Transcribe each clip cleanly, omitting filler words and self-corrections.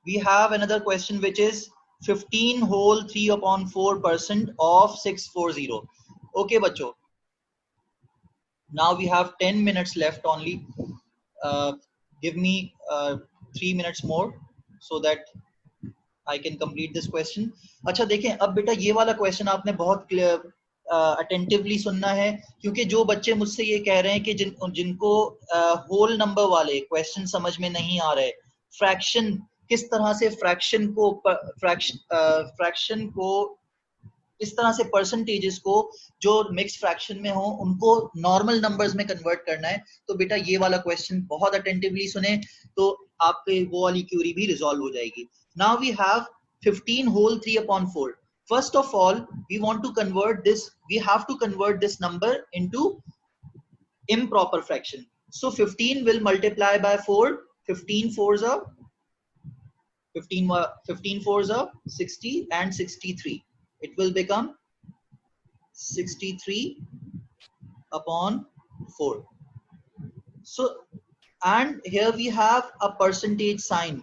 we have another question which is 15 whole 3 upon 4% of 640. Okay बच्चों, now we have 10 minutes left only. Give me 3 minutes more so that I can complete this question. अच्छा देखें, अब बेटा ये वाला question आपने बहुत attentively सुनना है, क्योंकि जो बच्चे मुझसे ये कह रहे हैं कि जिनको होल नंबर वाले क्वेश्चन समझ में नहीं आ रहे, फ्रैक्शन किस तरह से फ्रैक्शन को इस तरह से परसेंटेजेस को जो मिक्स फ्रैक्शन में हो उनको नॉर्मल नंबर्स में कन्वर्ट करना है, तो बेटा ये वाला क्वेश्चन बहुत अटेंटिवली सुने तो आपके वो वाली क्यूरी भी रिजॉल्व हो जाएगी. Now we have 15 whole 3 upon 4. First of all, we want to convert this, we have to convert this number into improper fraction. So 15 will multiply by 4. 15 fours are 15 fours are 60 and 63. It will become 63 upon 4. So, and here we have a percentage sign.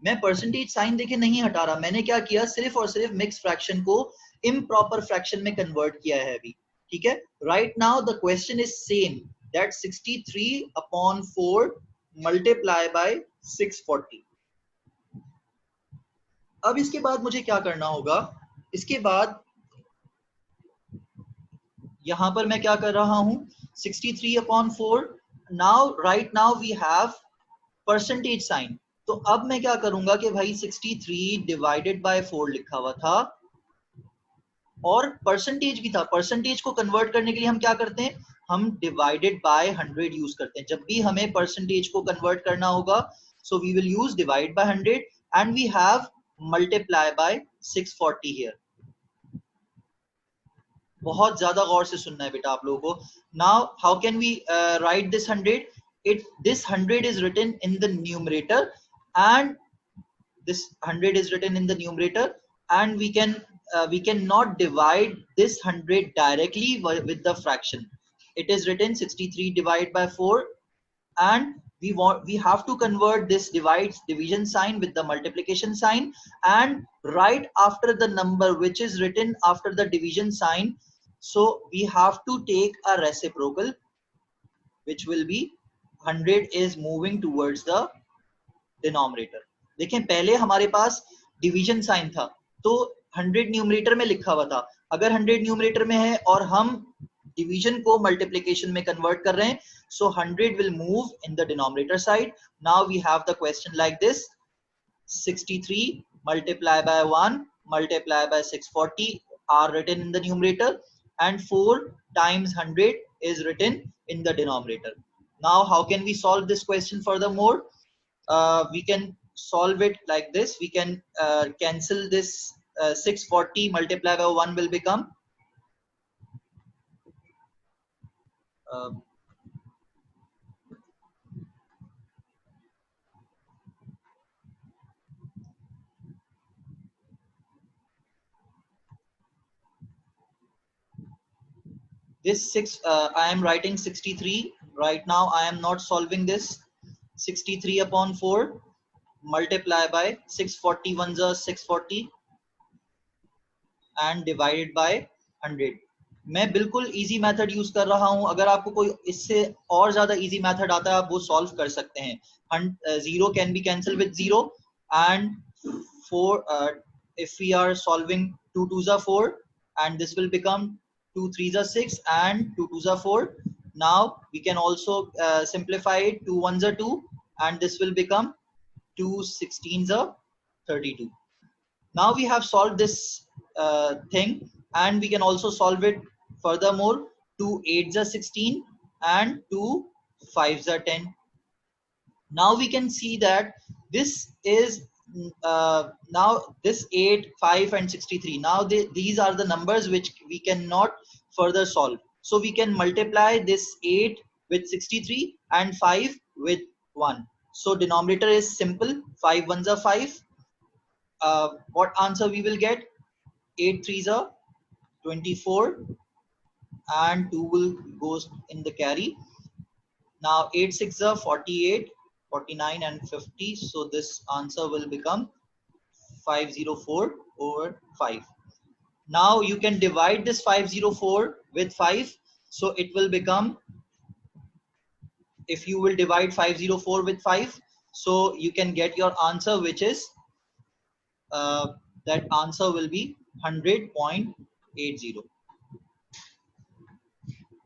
मैं percentage sign देखे नहीं हटा रहा, मैंने क्या किया, सिर्फ और सिर्फ मिक्स फ्रैक्शन को इम्प्रॉपर फ्रैक्शन में कन्वर्ट किया है अभी. ठीक है, right now the question is same, that 63 upon 4 multiply by 640. अब इसके बाद मुझे क्या करना होगा, इसके बाद यहां पर मैं क्या कर रहा हूं, 63 upon 4. Now right now we have percentage sign, तो अब मैं क्या करूंगा कि भाई 63 डिवाइडेड बाय 4 लिखा हुआ था और परसेंटेज भी था. परसेंटेज को कन्वर्ट करने के लिए हम क्या करते हैं, हम डिवाइडेड बाय 100 यूज करते हैं. जब भी हमें परसेंटेज को कन्वर्ट करना होगा, so we will use divide by 100 and we have multiply by 640 here. बहुत ज्यादा गौर से सुनना है बेटा आप लोगों को. Now how can we write this 100? This 100 is written in the numerator and this 100 is written in the numerator, and we cannot divide this 100 directly with the fraction. It is written 63 divided by 4 and we have to convert this division sign with the multiplication sign, and right after the number which is written after the division sign, so we have to take a reciprocal which will be 100 is moving towards the denominator. देखें, पहले हमारे पास division sign था तो 100 numerator में लिखा हुआ था. अगर 100 न्यूमरेटर में है और हम डिवीजन को मल्टीप्लिकेशन में कन्वर्ट कर रहे हैं, so 100 will move in the denominator side. Now we have the question like this: 63 multiply by 1 multiply by 640 are written in the numerator and 4 times 100 is written in the denominator. Now how can we solve this question furthermore? We can solve it like this. We can cancel this 640 multiplied by 1 will become this 6. I am writing 63 right now. I am not solving this. 63 upon 4 multiply by 640 ones are 640 and divided by 100. मैं बिल्कुल easy method use कर रहा हूं. अगर आपको कोई इससे और ज्यादा इजी मेथड आता है आप वो सॉल्व कर सकते हैं. 0 can be cancelled with 0 and 4 if we are solving 2 2s are 4 and this will become 2 3s are 6 and 2 2s are 4. Now we can also simplify it. 2 1s are 2 and this will become 2 16s are 32. Now we have solved this thing and we can also solve it furthermore. 2 8s are 16 and 2 5s are 10. Now we can see that this is now this 8 5 and 63. Now these are the numbers which we cannot further solve, so we can multiply this 8 with 63 and 5 with 1. So denominator is simple. 5 ones are 5. What answer we will get? 8 3s are 24 and 2 will goes in the carry. Now 8 6s are 48 49 and 50. So this answer will become 504 over 5. Now you can divide this 504 with 5. So it will become, if you will divide 504 with 5, so you can get your answer, which is that answer will be 100.80.